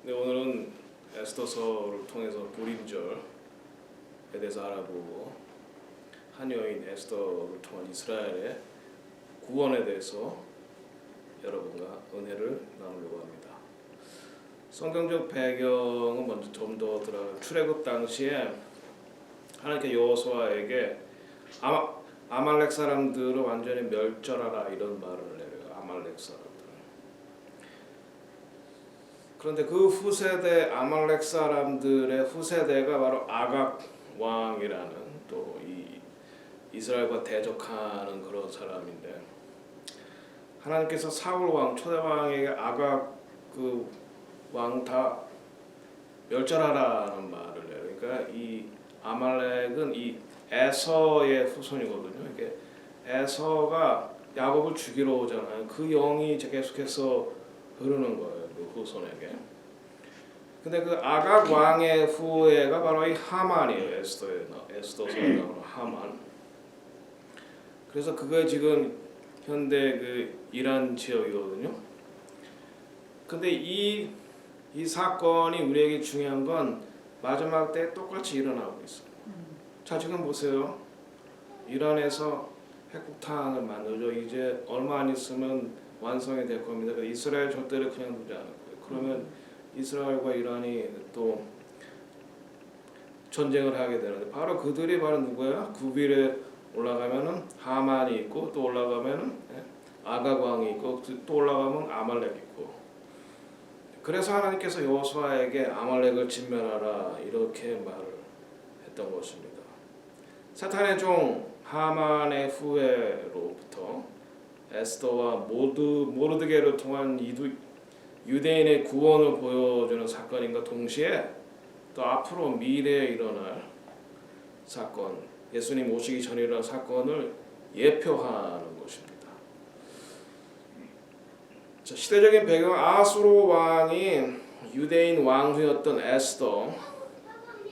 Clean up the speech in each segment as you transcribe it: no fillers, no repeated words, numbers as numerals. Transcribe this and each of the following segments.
네, 오늘은 에스더서를 통해서 불임절에 대해서 알아보고 한 여인 에스더를 통한 이스라엘의 구원에 대해서 여러분과 은혜를 나누려고 합니다. 성경적 배경은 먼저 좀 더 들어가. 출애굽 당시에 하나님께 여호수아에게 아말렉 사람들을 완전히 멸절하라 이런 말을 내려요. 아말렉 사람들. 그런데 그 후세대 아말렉 사람들의 후세대가 바로 아각 왕이라는 또 이 이스라엘과 대적하는 그런 사람인데, 하나님께서 사울 왕 초대 왕에게 아각 그 왕 다 멸절하라는 말을 내요. 그러니까 이 아말렉은 이 에서의 후손이거든요. 이게 에서가 야곱을 죽이러 오잖아요. 그 영이 계속해서 흐르는 거예요. 그 후손에게. 근데 그 아각 왕의 후예가 바로 이 하만이에요. 에스더서에 나오는 하만. 그래서 그게 지금 현대 그 이란 지역이거든요. 근데 이 사건이 우리에게 중요한 건 마지막 때 똑같이 일어나고 있어요. 자, 지금 보세요. 이란에서 핵폭탄을 만들죠. 이제 얼마 안 있으면 완성이 될 겁니다. 이스라엘 절대로 그냥 두지 않을 거예요. 그러면 이스라엘과 이란이 또 전쟁을 하게 되는데, 바로 그들이 바로 누구야? 구빌에 올라가면은 하만이 있고, 또 올라가면은 아각 왕이 있고, 또 올라가면 아말렉 있고. 그래서 하나님께서 여호수아에게 아말렉을 진멸하라 이렇게 말을 했던 것입니다. 사탄의 종 하만의 후예로부터 에스더와 모르드게를 통한 유대인의 구원을 보여주는 사건인가 동시에 또 앞으로 미래에 일어날 사건, 예수님 오시기 전에 일어날 사건을 예표하는 것입니다. 자, 시대적인 배경, 아수르 왕이 유대인 왕후였던 에스더.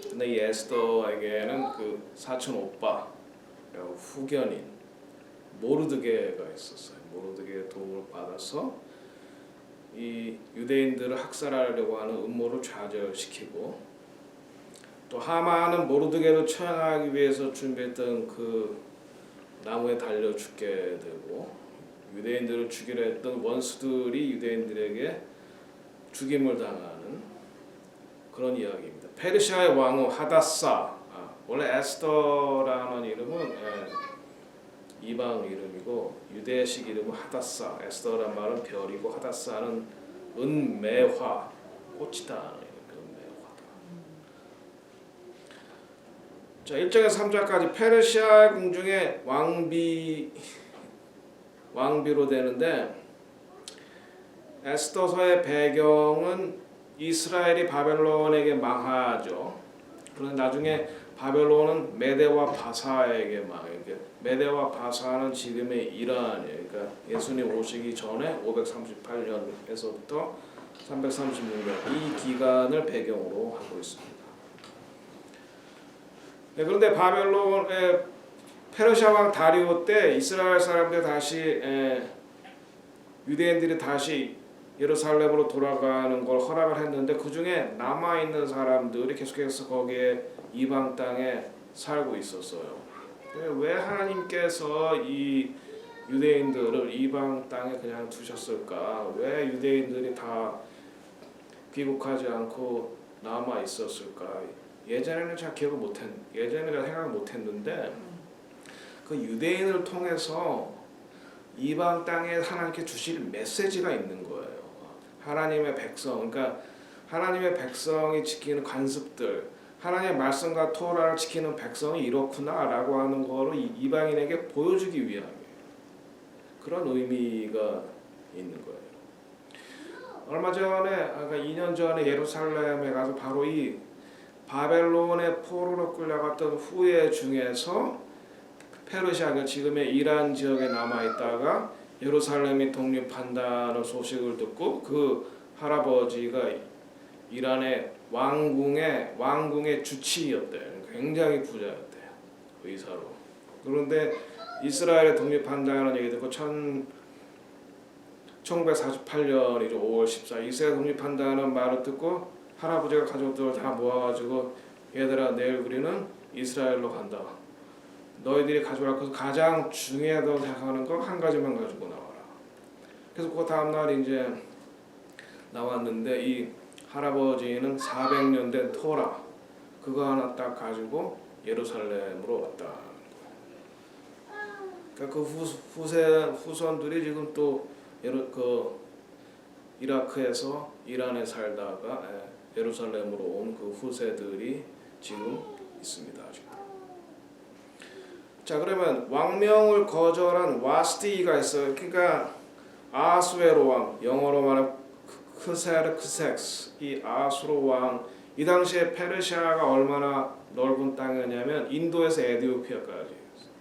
근데 이 에스더에게는 그 사촌 오빠, 후견인 모르드게가 있었어요. 모르드게의 도움을 받아서 이 유대인들을 학살하려고 하는 음모를 좌절시키고, 또 하만은 모르드게를 처형하기 위해서 준비했던 그 나무에 달려 죽게 되고, 유대인들을 죽이려 했던 원수들이 유대인들에게 죽임을 당하는 그런 이야기입니다. 페르시아의 왕후 하닷사, 원래 에스더라는 이름은 이방 이름이고 유대식 이름은 하닷사. 에스더란 말은 별이고 하닷사는 은매화, 꽃이다. 은매화다. 자, 1장에서 3장까지 페르시아 궁중의 왕비로 되는데, 에스더서의 배경은 이스라엘이 바벨론에게 망하죠. 그런데 나중에 바벨론은 메대와 바사에게 망해요. 메대와 바사는 지금의 이란이에요. 그러니까 예수님 오시기 전에 538년에서부터 336년 이 기간을 배경으로 하고 있습니다. 네, 그런데 바벨론의 페르시아 왕 다리오 때 이스라엘 사람들 다시 유대인들이 다시 예루살렘으로 돌아가는 걸 허락을 했는데, 그 중에 남아 있는 사람들이 계속해서 거기에 이방 땅에 살고 있었어요. 왜 하나님께서 이 유대인들을 이방 땅에 그냥 두셨을까? 왜 유대인들이 다 귀국하지 않고 남아 있었을까? 예전에는 잘 예전에는 생각 못했는데, 그 유대인을 통해서 이방 땅에 하나님께 주실 메시지가 있는 거예요. 하나님의 백성, 그러니까 하나님의 백성이 지키는 관습들, 하나님의 말씀과 토라를 지키는 백성이 이렇구나라고 하는 거를 이방인에게 보여주기 위함이에요. 그런 의미가 있는 거예요. 얼마 전에, 그러니까 2년 전에 예루살렘에 가서 바로 이 바벨론의 포로로 끌려갔던 후예 중에서 페르시아, 지금의 이란 지역에 남아있다가 예루살렘이 독립한다는 소식을 듣고, 그 할아버지가 이란의 왕궁의 주치의였대요. 굉장히 부자였대요. 의사로. 그런데 이스라엘에 독립한다는 얘기 듣고 1948년이죠. 5월 14일 이스라엘 독립한다는 말을 듣고 할아버지가 가족들을 다 모아가지고 얘들아 내일 우리는 이스라엘로 간다. 너희들이 가져갈 것은 가장 중요하다고 생각하는 거 한 가지만 가지고 나와라. 그래서 그 다음날 이제 나왔는데 이 할아버지는 400년 된 토라 그거 하나 딱 가지고 예루살렘으로 왔다. 그러니까 그 후손들이 지금 또 이라크에서 이란에 살다가 예루살렘으로 온 그 후세들이 지금 있습니다. 지금. 자 그러면 왕명을 거절한 와스티가 있어요. 그러니까 아수에로 왕, 영어로 말하면 크세르크섹스, 이 아수로 왕, 이 당시에 페르시아가 얼마나 넓은 땅이었냐면 인도에서 에티오피아까지,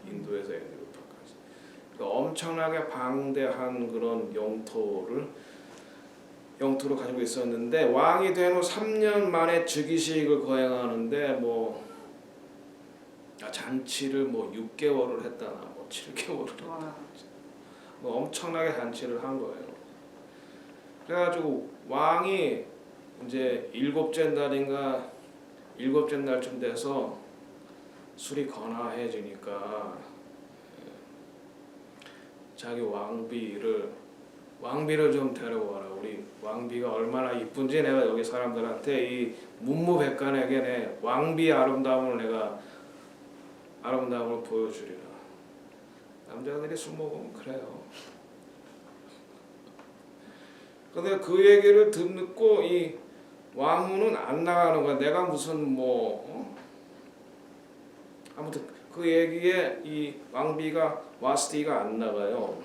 그러니까 엄청나게 방대한 그런 영토를 가지고 있었는데 왕이 된 후 3년 만에 즉위식을 거행하는데 잔치를 6개월을 했다나 7개월을 했다나 엄청나게 잔치를 한 거예요. 그래가지고 왕이 이제 일곱째 날쯤 돼서 술이 거나해지니까 자기 왕비를 좀 데려와라. 우리 왕비가 얼마나 이쁜지 내가 여기 사람들한테 이 문무백관에게 내 왕비의 아름다움을 보여주리라. 남자들이 술 먹으면 그래요. 근데 그 얘기를 듣고 이 왕후는 안 나가는 거야. 내가 무슨 아무튼 그 얘기에 이 왕비가 와스티가 안 나가요.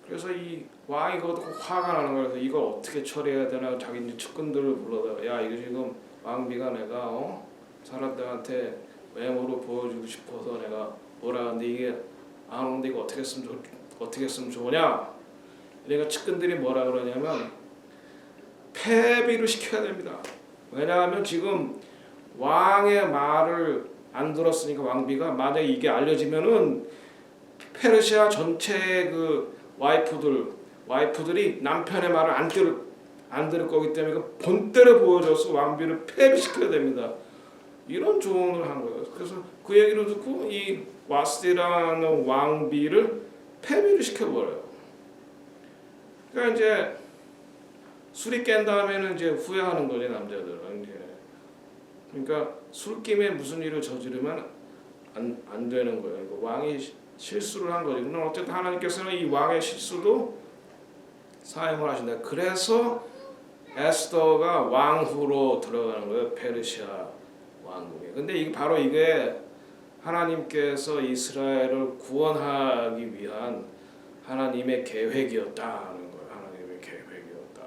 그래서 이 왕이 그것도 화가 나는 거예요. 그래서 이걸 어떻게 처리해야 되나 자기 이제 측근들을 불러다가 야 이거 지금 왕비가 내가 사람들한테 외모로 보여주고 싶어서 내가 뭐라 하는데 이게 안 오는데 이거 어떻게 했으면 좋으냐? 그러니까 측근들이 뭐라 그러냐면 폐비를 시켜야 됩니다. 왜냐하면 지금 왕의 말을 안 들었으니까 왕비가 만약에 이게 알려지면은 페르시아 전체 그 와이프들이 남편의 말을 안 들을 거기 때문에 그 본때를 보여줘서 왕비를 폐비시켜야 됩니다. 이런 조언을 한 거예요. 그래서 그 얘기를 듣고 이 와스티라는 왕비를 폐비를 시켜버려요. 그러니까 이제 술이 깬 다음에는 이제 후회하는 거지 남자들은 이제. 그러니까 술김에 무슨 일을 저지르면 안 되는 거예요. 그러니까 왕이 실수를 한 거지. 물론 어쨌든 하나님께서는 이 왕의 실수도 사용을 하신다. 그래서 에스더가 왕후로 들어가는 거예요. 페르시아 왕국에. 근데 바로 이게 하나님께서 이스라엘을 구원하기 위한 하나님의 계획이었다는 거예요. 하나님의 계획이었다.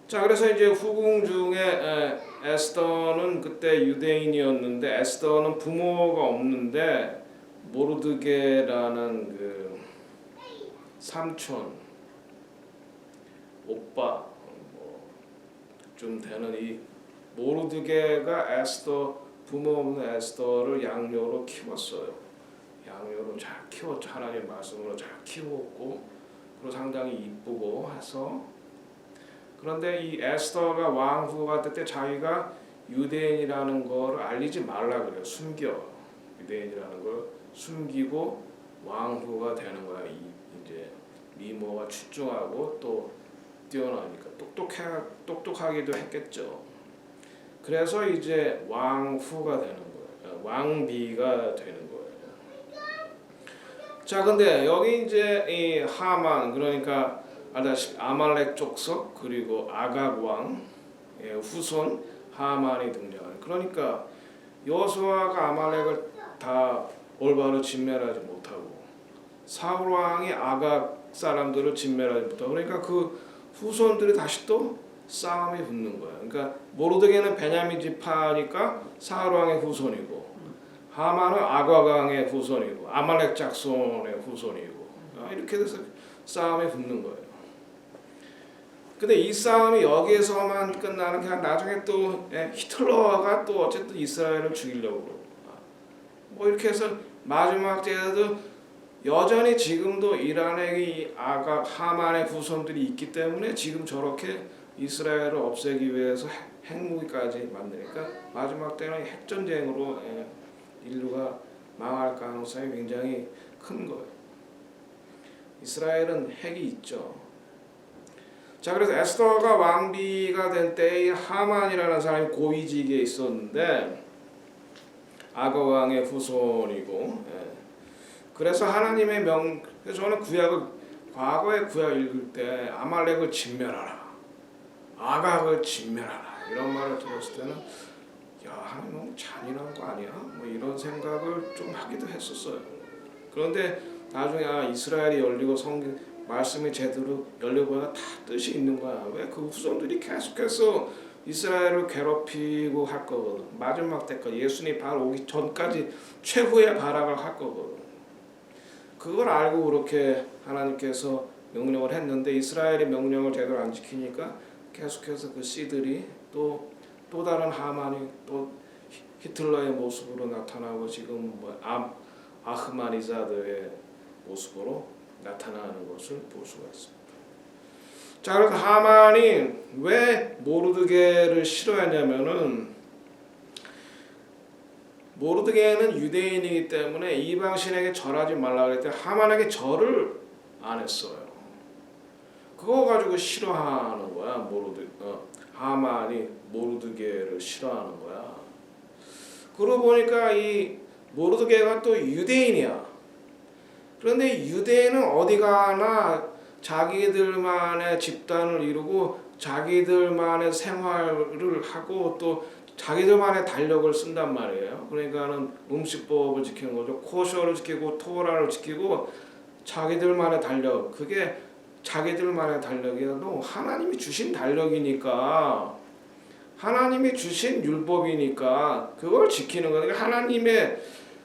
자, 그래서 이제 후궁 중에 에스더는 그때 유대인이었는데 에스더는 부모가 없는데 모르드게라는 그 삼촌, 오빠 좀 되는 이 모르드게가 부모 없는 에스더를 양녀로 키웠어요. 양녀로 잘 키웠죠. 하나님 말씀으로 잘 키웠고 그리고 상당히 이쁘고 해서. 그런데 이 에스더가 왕후가 될 때 자기가 유대인이라는 걸 알리지 말라 그래요. 유대인이라는 걸 숨기고 왕후가 되는 거야. 이제 미모가 출중하고 또 뛰어나니까 똑똑하기도 했겠죠. 그래서 이제 왕후가 되는 거예요. 왕비가 되는 거예요. 자, 근데 여기 이제 이 하만 그러니까 알다시피 아말렉 족속 그리고 아각 왕의 후손 하만이 등장하는. 그러니까 여호수아가 아말렉을 다 올바로 진멸하지 못하고 사울 왕이 아각 사람들을 진멸하지 못하고 그러니까 그 후손들이 다시 또 싸움이 붙는 거야. 그러니까 모르드게는 베냐민 지파니까 사울 왕의 후손이고 하만은 아각 왕의 후손이고 아말렉 작손의 후손이고 이렇게 돼서 싸움이 붙는 거예요. 근데 이 싸움이 여기에서만 끝나는 게 아니라 나중에 또 히틀러가 또 어쨌든 이스라엘을 죽이려고 그러고 이렇게 해서 마지막 때에도 여전히 지금도 이란의 이 아각 하만의 후손들이 있기 때문에 지금 저렇게 이스라엘을 없애기 위해서 핵무기까지 만드니까 마지막 때는 핵전쟁으로 인류가 망할 가능성이 굉장히 큰 거예요. 이스라엘은 핵이 있죠. 자, 그래서 에스더가 왕비가 된 때에 하만이라는 사람이 고위직에 있었는데 아각 왕의 후손이고, 그래서 하나님의 그래서 저는 과거의 구약을 읽을 때 아말렉을 진멸하라, 아각을 진멸하라 이런 말을 들었을 때는 야, 하나님 너무 잔인한 거 아니야? 뭐 이런 생각을 좀 하기도 했었어요. 그런데 나중에 이스라엘이 열리고 성경 말씀이 제대로 열려보니까 다 뜻이 있는 거야. 왜? 그 후손들이 계속해서 이스라엘을 괴롭히고 할 거거든. 마지막 때까지 예수님 바로 오기 전까지 최후의 발악을 할 거거든. 그걸 알고 그렇게 하나님께서 명령을 했는데 이스라엘이 명령을 제대로 안 지키니까 계속해서 그 씨들이 또 다른 하만이 또 히틀러의 모습으로 나타나고 지금 아흐마니자드의 모습으로 나타나는 것을 볼 수가 있습니다. 자, 그래서 하만이 왜 모르드게를 싫어했냐면은 모르드게는 유대인이기 때문에 이방신에게 절하지 말라 그랬더니 하만에게 절을 안 했어요. 그거 가지고 싫어하는 거야. 하만이 모르드게를 싫어하는 거야. 그러고 보니까 이 모르드게가 또 유대인이야. 그런데 유대인은 어디 가나 자기들만의 집단을 이루고 자기들만의 생활을 하고 또 자기들만의 달력을 쓴단 말이에요. 그러니까는 음식법을 지키는 거죠. 코셔를 지키고 토라를 지키고 자기들만의 달력. 그게 자기들만의 달력이라도 하나님이 주신 달력이니까, 하나님이 주신 율법이니까 그걸 지키는 거니까 하나님의,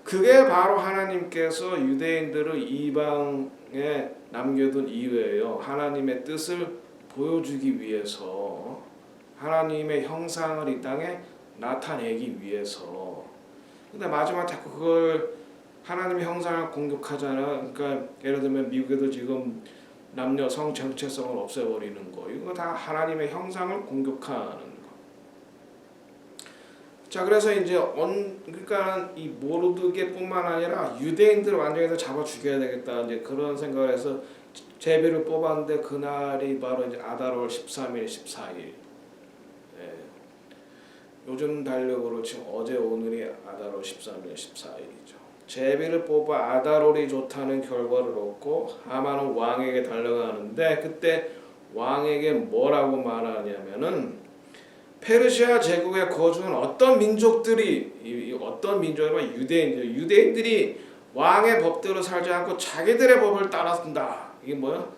그게 바로 하나님께서 유대인들을 이방에 남겨둔 이유예요. 하나님의 뜻을 보여주기 위해서, 하나님의 형상을 이 땅에 나타내기 위해서. 근데 마지막 자꾸 그걸 하나님의 형상을 공격하잖아. 그러니까 예를 들면 미국에도 지금 남녀 성 정체성을 없애버리는 거, 이거 다 하나님의 형상을 공격하는 거. 자, 그래서 이제 그러니까 이 모르드게뿐만 아니라 유대인들을 완전히 잡아 죽여야 되겠다, 이제 그런 생각을 해서 제비를 뽑았는데 그날이 바로 이제 아달월 13일, 14일. 요즘 달력으로 지금 어제 오늘이 아달월 13일, 14일이죠. 제비를 뽑아 아달월이 좋다는 결과를 얻고 하만은 왕에게 달려가는데 그때 왕에게 뭐라고 말하냐면은 페르시아 제국에 거주한 어떤 민족들이, 어떤 민족이면 유대인들이 왕의 법대로 살지 않고 자기들의 법을 따라쓴다. 이게 뭐야?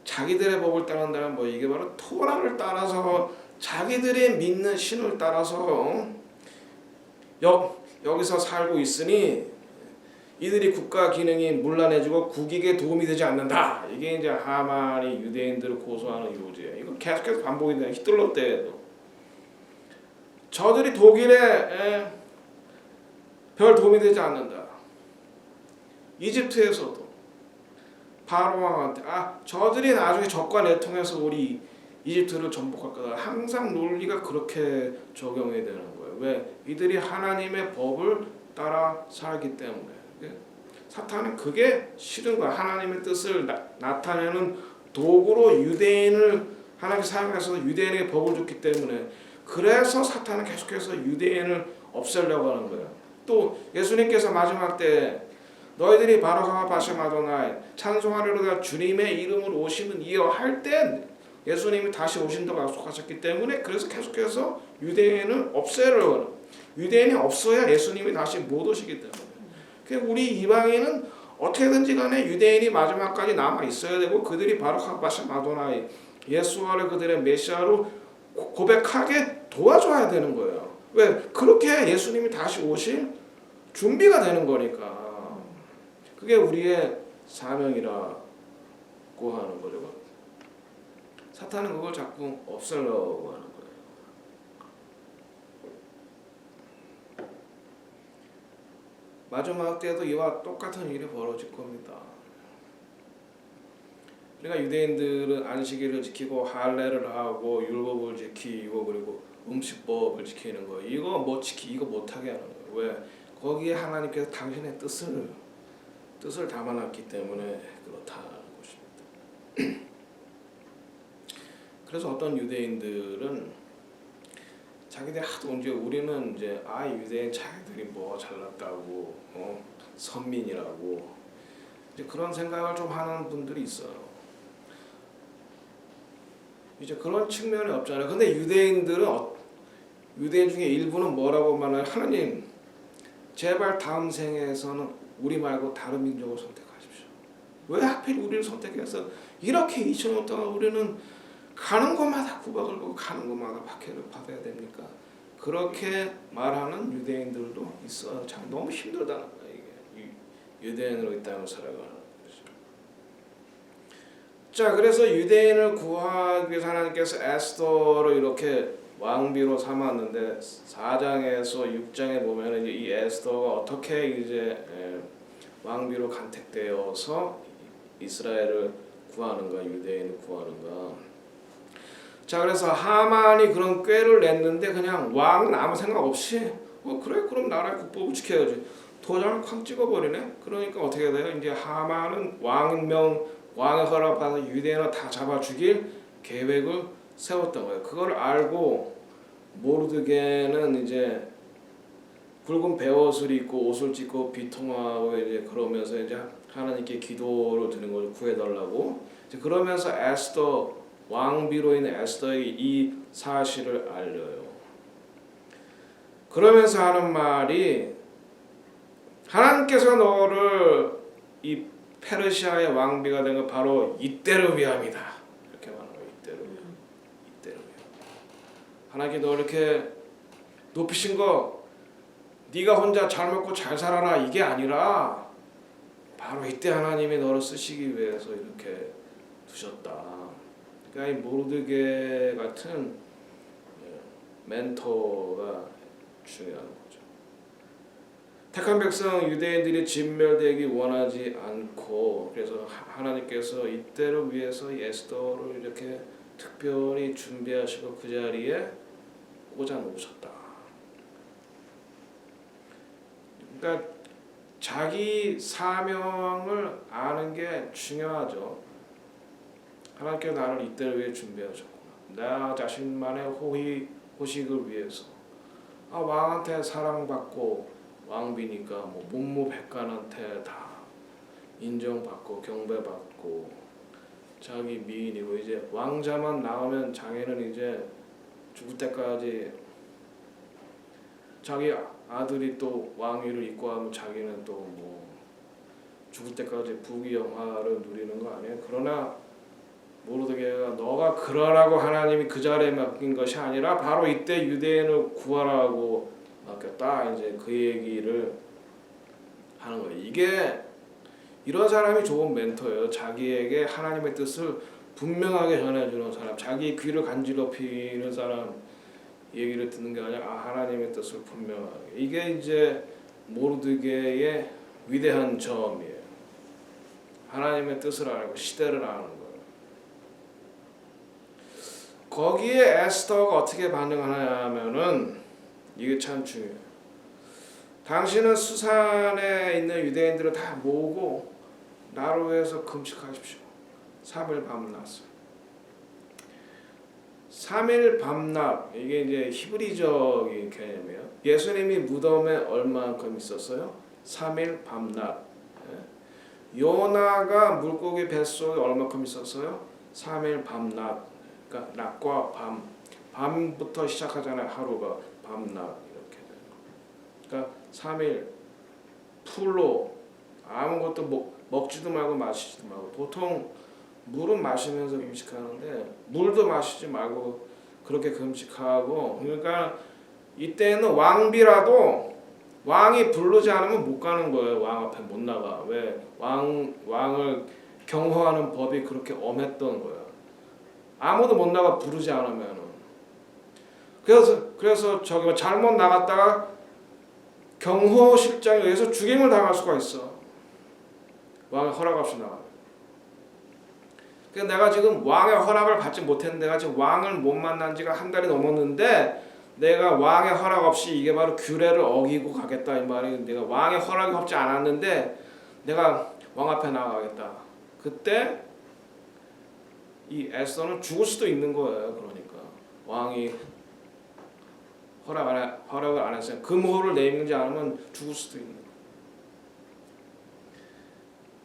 자기들의 법을 따른다는 뭐 이게 바로 토라를 따라서 자기들의 믿는 신을 따라서 여기서 살고 있으니 이들이 국가 기능이 문란해지고 국익에 도움이 되지 않는다. 이게 이제 하만이 유대인들을 고소하는 요지예요. 이거 계속해서 반복이 되는, 히틀러 때에도 저들이 독일에 별 도움이 되지 않는다. 이집트에서도 바로 왕한테 저들이 나중에 적과 내통해서 우리 이집트를 정복할 거다. 항상 논리가 그렇게 적용이 되는 거예요. 왜? 이들이 하나님의 법을 따라 살기 때문에. 사탄은 그게 싫은 거야. 하나님의 뜻을 나타내는 도구로 유대인을 하나님이 사용해서 유대인에게 법을 줬기 때문에, 그래서 사탄은 계속해서 유대인을 없애려고 하는 거예요. 또 예수님께서 마지막 때 너희들이 바로가 바셈 아도나이 찬송하리로다 주님의 이름으로 오시는 이여 할 때 예수님이 다시 오신다고 약속하셨기 때문에, 그래서 계속해서 유대인을 없애려고 하는, 유대인이 없어야 예수님이 다시 못 오시기 때문에. 우리 이방인은 어떻게든지 간에 유대인이 마지막까지 남아 있어야 되고 그들이 바로가 바셈 아도나이 예수와를 그들의 메시아로 고백하게 도와줘야 되는 거예요. 왜? 그렇게 예수님이 다시 오실 준비가 되는 거니까. 그게 우리의 사명이라고 하는 거죠. 사탄은 그걸 자꾸 없애려고 하는 거예요. 마지막 때도 이와 똑같은 일이 벌어질 겁니다. 그러니까 유대인들은 안식일을 지키고 할례를 하고 율법을 지키고 그리고 음식법을 지키는 거 이거 이거 못하게 하는 거예요. 왜? 거기에 하나님께서 당신의 뜻을 담아놨기 때문에 그렇다는 것입니다. 그래서 어떤 유대인들은 자기들 하도 이제 우리는 이제 유대인 자기들이 뭐 잘났다고 선민이라고 이제 그런 생각을 좀 하는 분들이 있어요. 이제 그런 측면이 없잖아요. 근데 유대인 중에 일부는 뭐라고 말해요? 하나님, 제발 다음 생에서는 우리 말고 다른 민족을 선택하십시오. 왜 하필 우리를 선택해서 이렇게 2000년 동안 우리는 가는 곳마다 구박을 받고 가는 곳마다 박해를 받아야 됩니까? 그렇게 말하는 유대인들도 있어요. 참 너무 힘들다는 거예요. 이게 유대인으로 이 땅을 살아가는 거죠. 자, 그래서 유대인을 구하기 위해서 하나님께서 에스더를 이렇게 왕비로 삼았는데 4장에서 6장에 보면 이 에스더가 어떻게 이제 왕비로 간택되어서 이스라엘을 구하는가, 유대인을 구하는가. 자, 그래서 하만이 그런 꾀를 냈는데 그냥 왕은 아무 생각 없이 그래 그럼 나라의 국법을 지켜야지 도장을 쾅 찍어버리네. 그러니까 어떻게 돼요? 이제 하만은 왕의 허락받아서 유대인을 다 잡아 죽일 계획을 세웠던 거예요. 그걸 알고 모르드게는 이제 굵은 베옷을 입고 옷을 찢고 비통하고 이제 그러면서 이제 하나님께 기도를 드리는 걸 구해달라고 이제 그러면서 왕비로 인해 에스더에게 이 사실을 알려요. 그러면서 하는 말이 하나님께서 너를 이 페르시아의 왕비가 된 건 바로 이때를 위함이다. 이렇게 말하는 거예요. 이때를 위함. 하나님께 너 이렇게 높이신 거 네가 혼자 잘 먹고 잘 살아라 이게 아니라 바로 이때 하나님이 너를 쓰시기 위해서 이렇게 두셨다. 그러니까 이 모르드게 같은 멘토가 중요한 거죠. 택한 백성 유대인들이 진멸되기 원하지 않고 그래서 하나님께서 이때를 위해서 에스더를 이렇게 특별히 준비하시고 그 자리에 꽂아 놓으셨다. 그러니까 자기 사명을 아는 게 중요하죠. 하나님께서 나를 이때를 위해 준비하셨구나. 나 자신만의 호식을 위해서 왕한테 사랑받고 왕비니까 뭐 문무백관한테 다 인정받고 경배받고 자기 미인이고 이제 왕자만 나오면 자기는 이제 죽을 때까지 자기 아들이 또 왕위를 잇고 하면 자기는 또 뭐 죽을 때까지 부귀영화를 누리는 거 아니에요. 그러나 모르드게가 너가 그러라고 하나님이 그 자리에 맡긴 것이 아니라 바로 이때 유대인을 구하라고 맡겼다. 이제 그 얘기를 하는 거예요. 이게 이런 사람이 좋은 멘토예요. 자기에게 하나님의 뜻을 분명하게 전해주는 사람, 자기 귀를 간지럽히는 사람 얘기를 듣는 게 아니라 하나님의 뜻을 분명하게. 이게 이제 모르드게의 위대한 점이에요. 하나님의 뜻을 알고 시대를 아는 거예요. 거기에 에스더가 어떻게 반응하냐 하면은 이게 참 중요해요. 당신은 수산에 있는 유대인들을 다 모으고 나로 위해서 금식하십시오. 3일 밤낮을. 3일 밤낮 이게 이제 히브리적인 개념이에요. 예수님이 무덤에 얼마만큼 있었어요? 3일 밤낮. 요나가 물고기 뱃속에 얼마만큼 있었어요? 3일 밤낮. 그러니까 낮과 밤부터 시작하잖아요. 하루가 밤낮 이렇게 되는 거. 그러니까 3일 풀로 아무것도 먹지도 말고 마시지도 말고 보통 물은 마시면서 금식하는데 물도 마시지 말고 그렇게 금식하고 그러니까 이때는 왕비라도 왕이 부르지 않으면 못 가는 거예요. 왕 앞에 못 나가. 왜? 왕을 경호하는 법이 그렇게 엄했던 거예요. 아무도 못 나가 부르지 않으면은. 그래서 저기 잘못 나갔다가 경호 실장에 의해서 죽임을 당할 수가 있어. 왕의 허락 없이 나가. 그러니까 내가 지금 왕의 허락을 받지 못했는데, 내가 지금 왕을 못 만난 지가 한 달이 넘었는데, 내가 왕의 허락 없이 이게 바로 규례를 어기고 가겠다 이 말이. 내가 왕의 허락이 없지 않았는데 내가 왕 앞에 나가겠다. 그때 이 에스더는 죽을 수도 있는 거예요. 그러니까 왕이 허락을 안 했어요. 금호를 내밀지 않으면 죽을 수도 있는 거예요.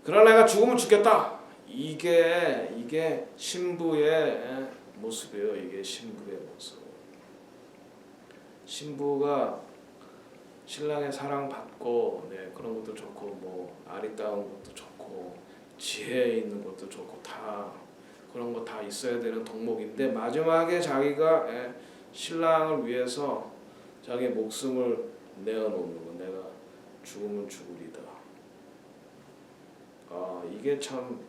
그러나 내가 죽으면 죽겠다. 이게 신부의 모습이에요. 이게 신부의 모습. 신부가 신랑의 사랑받고, 네, 그런 것도 좋고, 뭐 아리따운 것도 좋고, 지혜 있는 것도 좋고, 다 그런 거 다 있어야 되는 덕목인데, 마지막에 자기가 신랑을 위해서 자기 목숨을 내어놓는 거. 내가 죽으면 죽으리다. 이게 참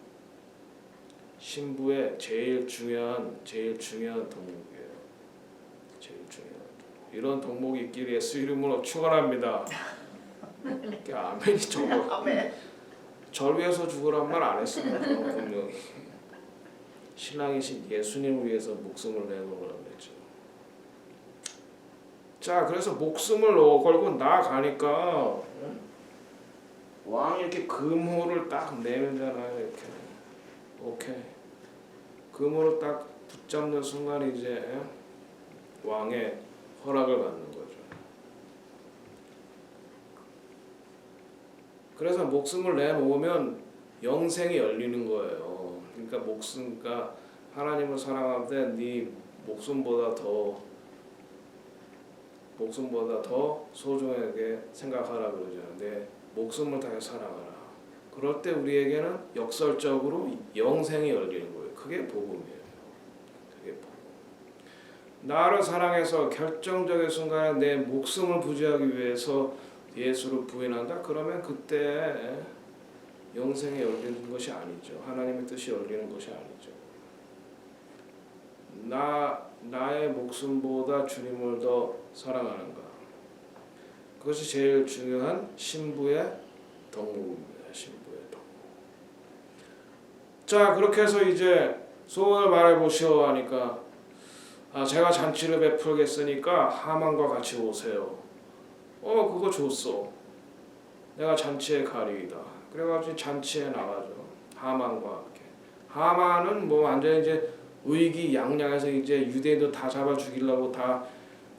신부의 제일 중요한 덕목이에요. 제일 중요한. 이런 덕목이 있기를 예수 이름으로 축원합니다. 아멘이 저거. 아멘. 절 위해서 죽으란 말 안 했습니다. 분명히 신랑이신 예수님을 위해서 목숨을 내놓으라고 했죠. 자, 그래서 목숨을 걸고 나가니까 왕이 이렇게 금호를 딱 내밀잖아요. 이렇게. 오케이. 금호를 딱 붙잡는 순간 이제 왕의 허락을 받는 거죠. 그래서 목숨을 내놓으면 영생이 열리는 거예요. 그러니까 하나님을 사랑하는데 네 목숨보다 더 소중하게 생각하라 그러잖아요. 내 목숨을 다해 사랑하라. 그럴 때 우리에게는 역설적으로 영생이 열리는 거예요. 그게 복음이에요. 그게 복음. 나를 사랑해서 결정적인 순간에 내 목숨을 부지하기 위해서 예수를 부인한다. 그러면 그때 영생이 열리는 것이 아니죠. 하나님의 뜻이 열리는 것이 아니죠. 나의 목숨보다 주님을 더 사랑하는가. 그것이 제일 중요한 신부의 덕목입니다. 신부의 덕목. 자, 그렇게 해서 이제 소원을 말해보시오 하니까 제가 잔치를 베풀겠으니까 하만과 같이 오세요. 그거 좋소. 내가 잔치에 가리이다. 그래가지고 잔치에 나가죠. 하만과 함께. 하만은 뭐 완전히 이제 의기양양해서 이제 유대인도 다 잡아 죽이려고 다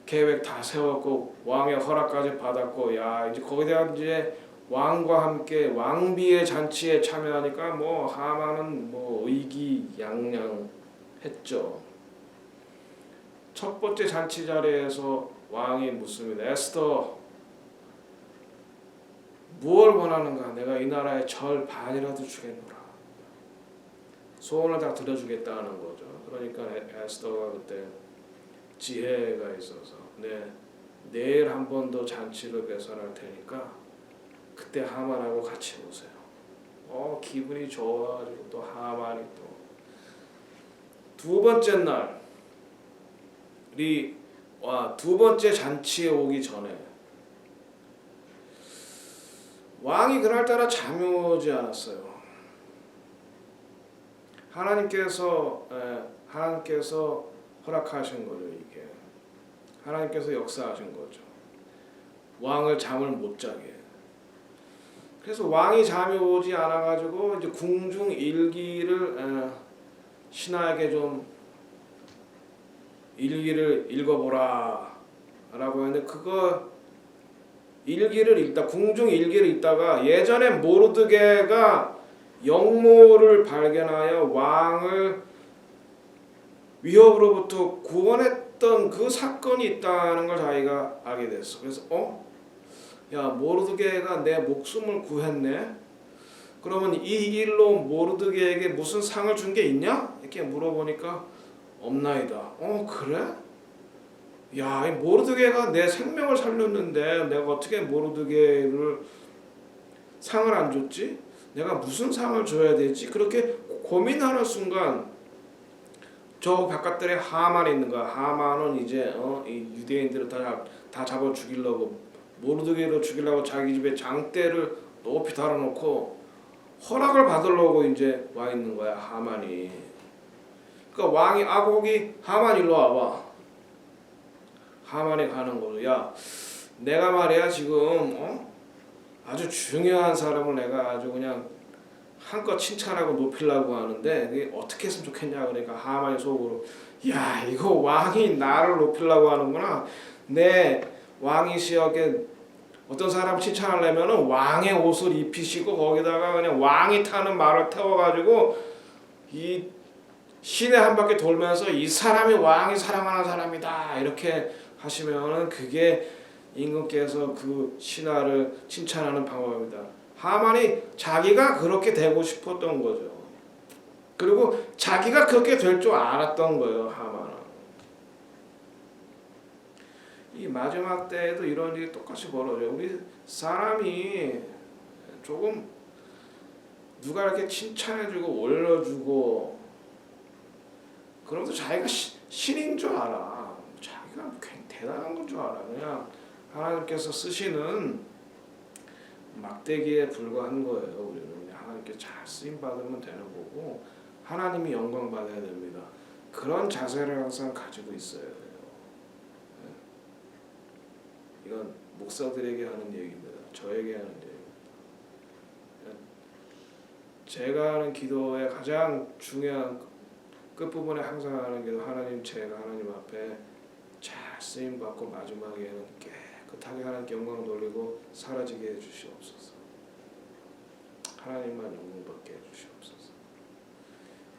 계획 다 세웠고 왕의 허락까지 받았고, 야 이제 거기다가 이제 왕과 함께 왕비의 잔치에 참여하니까 뭐 하만은 뭐 의기양양했죠. 첫 번째 잔치 자리에서 왕이 묻습니다. 에스더, 무엇을 원하는가? 내가 이 나라의 절 반이라도 주겠노라. 소원을 다 들어주겠다는 거죠. 그러니까 에스더가 그때 지혜가 있어서 내일 한 번 더 잔치를 배설할 테니까 그때 하만하고 같이 오세요. 기분이 좋아가지고 또 하만이 또 두 번째 날이 두 번째 잔치에 오기 전에 왕이 그날따라 잠이 오지 않았어요. 하나님께서 허락하신 거죠. 이게 하나님께서 역사하신 거죠. 왕을 잠을 못 자게. 그래서 왕이 잠이 오지 않아가지고 이제 궁중 일기를 신하에게 좀 일기를 읽어보라 라고 했는데, 그거 일기를 읽다, 궁중 일기를 읽다가 예전에 모르드게가 영모를 발견하여 왕을 위협으로부터 구원했던 그 사건이 있다는 걸 자기가 알게 됐어. 그래서 야, 모르드게가 내 목숨을 구했네. 그러면 이 일로 모르드게에게 무슨 상을 준 게 있냐? 이렇게 물어보니까 없나이다. 그래? 야, 이 모르드게가 내 생명을 살렸는데 내가 어떻게 모르드게를 상을 안 줬지? 내가 무슨 상을 줘야 되지? 그렇게 고민하는 순간 저 바깥들에 하만이 있는 거야. 하만은 이제 이 유대인들을 다 잡아 죽이려고 모르드게를 죽이려고 자기 집에 장대를 높이 달아놓고 허락을 받으려고 이제 와 있는 거야 하만이. 그러니까 왕이 아고기 하만 일로 와봐. 하만이 가는 거죠. 야, 내가 말이야 지금 아주 중요한 사람을 내가 아주 그냥 한껏 칭찬하고 높이려고 하는데 이게 어떻게 했으면 좋겠냐. 그러니까 하만이 속으로 야, 이거 왕이 나를 높이려고 하는구나. 내 왕이시여게 어떤 사람 칭찬하려면은 왕의 옷을 입히시고 거기다가 그냥 왕이 타는 말을 태워가지고 이 시내 한 바퀴 돌면서 이 사람이 왕이 사랑하는 사람이다 이렇게 하시면은 그게 임금께서 그 신하를 칭찬하는 방법입니다. 하만이 자기가 그렇게 되고 싶었던 거죠. 그리고 자기가 그렇게 될 줄 알았던 거예요. 하만은. 이 마지막 때에도 이런 일이 똑같이 벌어져요. 우리 사람이 조금 누가 이렇게 칭찬해주고 올려주고 그러면서 자기가 신인 줄 알아. 자기가 굉장히 대단한 건 줄 알아. 그냥 하나님께서 쓰시는 막대기에 불과한 거예요. 우리는 하나님께 잘 쓰임 받으면 되는 거고 하나님이 영광 받아야 됩니다. 그런 자세를 항상 가지고 있어야 돼요. 이건 목사들에게 하는 얘기입니다. 저에게 하는 얘기입니다. 제가 하는 기도의 가장 중요한 끝부분에 항상 하는 기도, 하나님 제가 하나님 앞에 잘 쓰임 받고 마지막에는 깨끗하게 하나님께 영광 돌리고 사라지게 해주시옵소서. 하나님만 영광 받게 해주시옵소서.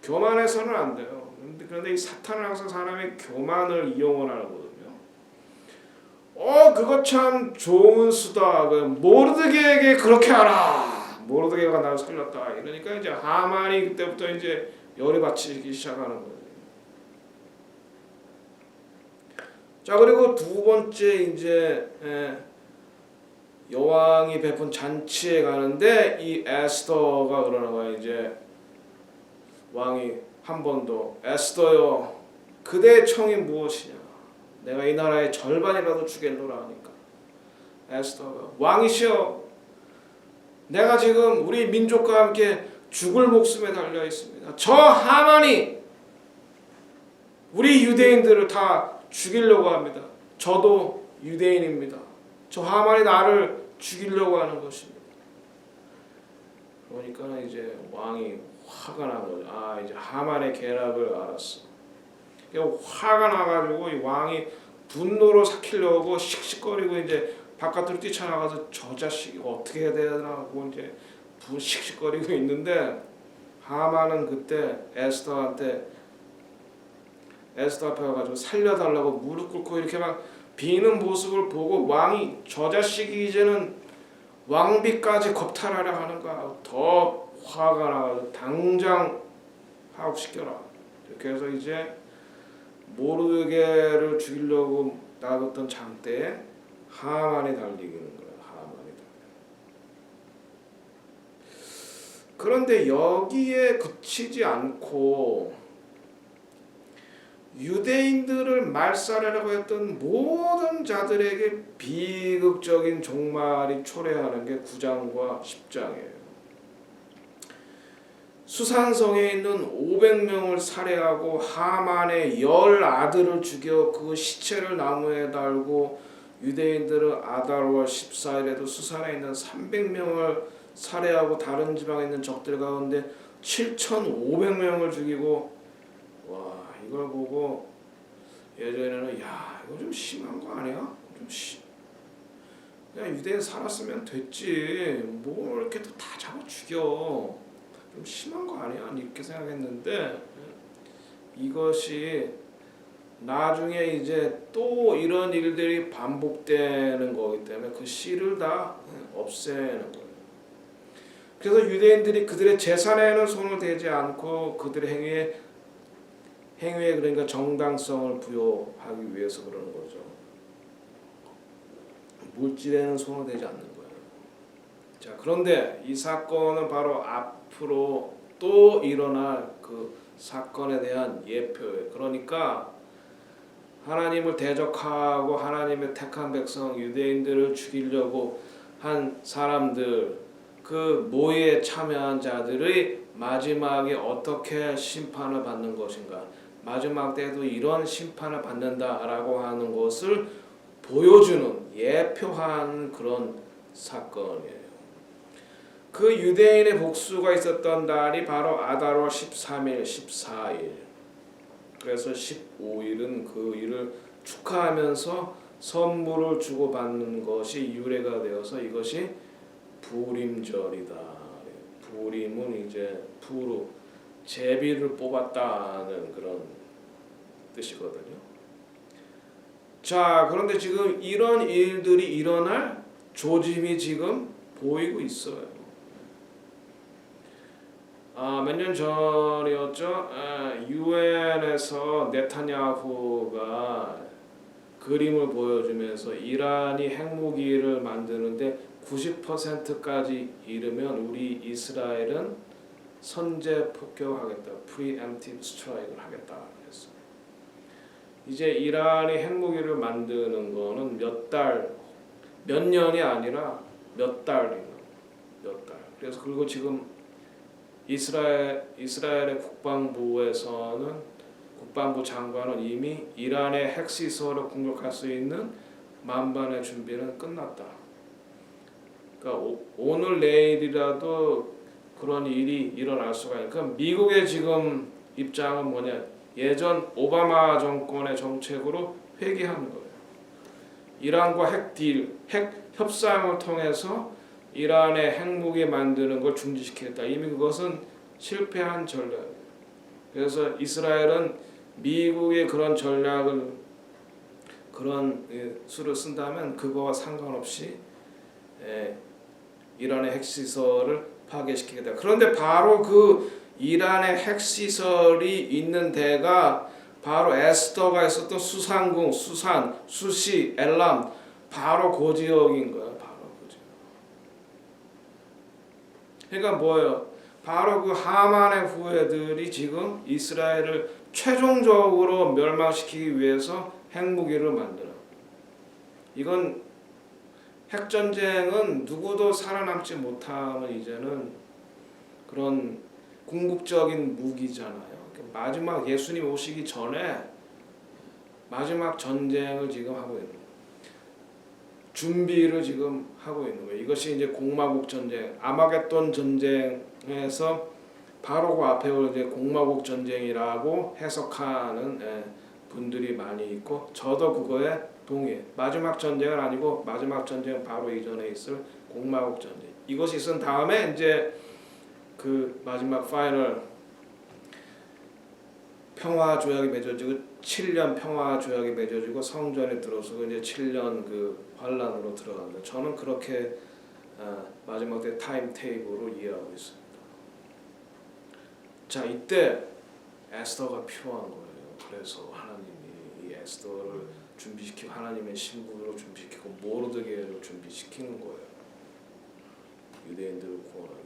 교만해서는 안 돼요. 그런데 이 사탄은 항상 사람의 교만을 이용을 하거든요. 그거 참 좋은 수다. 모르드게에게 그렇게 하라. 모르드게가 나를 살렸다. 이러니까 이제 하만이 그때부터 이제 열이 받치기 시작하는 거예요. 자, 그리고 두 번째 이제 여왕이 베푼 잔치에 가는데 이 에스더가 그러는 거야. 이제 왕이 한 번 더 에스더여, 그대의 청이 무엇이냐? 내가 이 나라의 절반이라도 주겠노라 하니까 에스더가 왕이시여, 내가 지금 우리 민족과 함께 죽을 목숨에 달려 있습니다. 저 하만이 우리 유대인들을 다 죽이려고 합니다. 저도 유대인입니다. 저 하만이 나를 죽이려고 하는 것입니다. 그러니까 이제 왕이 화가 난 거죠. 이제 하만의 계략을 알았어. 화가 나가지고 이 왕이 분노로 삭히려고 씩씩거리고 이제 바깥으로 뛰쳐나가서 저 자식이 어떻게 해야 되나 하고 이제 씩씩거리고 있는데 하만은 그때 에스더 앞에 가가지고 살려달라고 무릎 꿇고 이렇게 막 비는 모습을 보고 왕이 저 자식이 이제는 왕비까지 겁탈하려 하는 거야. 더 화가 나가지고 당장 파업시켜라. 이렇게 해서 이제 모르드게를 죽이려고 나갔던 장대에 하만이 달리기는 거야. 하만이 달려. 그런데 여기에 그치지 않고 유대인들을 말살하려고 했던 모든 자들에게 비극적인 종말이 초래하는 게 9장과 10장이에요. 수산성에 있는 500명을 살해하고 하만의 10 아들을 죽여 그 시체를 나무에 달고 유대인들은 아달월 14일에도 수산에 있는 300명을 살해하고 다른 지방에 있는 적들 가운데 7,500명을 죽이고, 와, 이걸 보고 예전에는 야, 이거 좀 심한 거 아니야? 그냥 유대인 살았으면 됐지, 뭐 이렇게 또 다 잡아 죽여, 좀 심한 거 아니야? 이렇게 생각했는데 이것이 나중에 이제 또 이런 일들이 반복되는 거기 때문에 그 씨를 다 없애는 거예요. 그래서 유대인들이 그들의 재산에는 손을 대지 않고 그들의 행위에 그러니까 정당성을 부여하기 위해서 그러는 거죠. 물질에는 손을 대지 않는 거예요. 자, 그런데 이 사건은 바로 앞으로 또 일어날 그 사건에 대한 예표예요. 그러니까 하나님을 대적하고 하나님의 택한 백성 유대인들을 죽이려고 한 사람들, 그 모의에 참여한 자들의 마지막에 어떻게 심판을 받는 것인가, 마지막 때도 이런 심판을 받는다라고 하는 것을 보여주는 예표한 그런 사건이에요. 그 유대인의 복수가 있었던 달이 바로 아달월 13일, 14일. 그래서 15일은 그 일을 축하하면서 선물을 주고받는 것이 유래가 되어서 이것이 부림절이다. 부림은 이제 부로 제비를 뽑았다는 그런 뜻이거든요. 자, 그런데 지금 이런 일들이 일어날 조짐이 지금 보이고 있어요. 몇 년 전이었죠. 유엔에서 네타냐후가 그림을 보여주면서 이란이 핵무기를 만드는데 90%까지 이르면 우리 이스라엘은 선제 폭격하겠다, preemptive strike를 하겠다 그랬어. 이제 이란이 핵무기를 만드는 거는 몇 년이 아니라 몇 달이에요. 몇 달. 그래서 그리고 지금 이스라엘의 국방부에서는 국방부 장관은 이미 이란의 핵시설을 공격할 수 있는 만반의 준비는 끝났다. 그러니까 오늘 내일이라도 그런 일이 일어날 수가 있으니까 미국의 지금 입장은 뭐냐? 예전 오바마 정권의 정책으로 회귀하는 거예요. 이란과 핵 협상을 통해서 이란의 핵무기 만드는 걸 중지시키겠다. 이미 그것은 실패한 전략이에요. 그래서 이스라엘은 미국의 그런 전략을 그런 수를 쓴다면 그거와 상관없이 이란의 핵시설을 파괴시키겠다. 그런데 바로 그 이란의 핵시설이 있는 데가 바로 에스더가 있었던 수산궁, 수산, 수시, 엘람 바로 그 지역인 거예요. 바로 그 지역. 그러니까 뭐예요? 바로 그 하만의 후예들이 지금 이스라엘을 최종적으로 멸망시키기 위해서 핵무기를 만들어. 이건 핵전쟁은 누구도 살아남지 못하면 이제는 그런 궁극적인 무기잖아요. 마지막 예수님 오시기 전에 마지막 전쟁을 지금 하고 있는 거예요. 준비를 지금 하고 있는 거예요. 이것이 이제 공마국 전쟁, 아마겟돈 전쟁에서 바로 그 앞에 올 이제 공마국 전쟁이라고 해석하는 분들이 많이 있고 저도 그거에 동의해. 마지막 전쟁은 아니고 마지막 전쟁은 바로 이전에 있을 공마국 전쟁. 이것이 있은 다음에 이제 그 마지막 파이널 평화 조약이 맺어지고 7년 평화 조약이 맺어지고 성전에 들어서고 이제 7년 그 환란으로 들어간다. 저는 그렇게 마지막 때 타임 테이블로 이해하고 있습니다. 자, 이때 에스더가 필요한 거예요. 그래서 하나님이 이 에스더를 준비시키고 하나님의 신부로 준비시키고 모르드게를 준비시키는 거예요. 유대인들을 구원하는.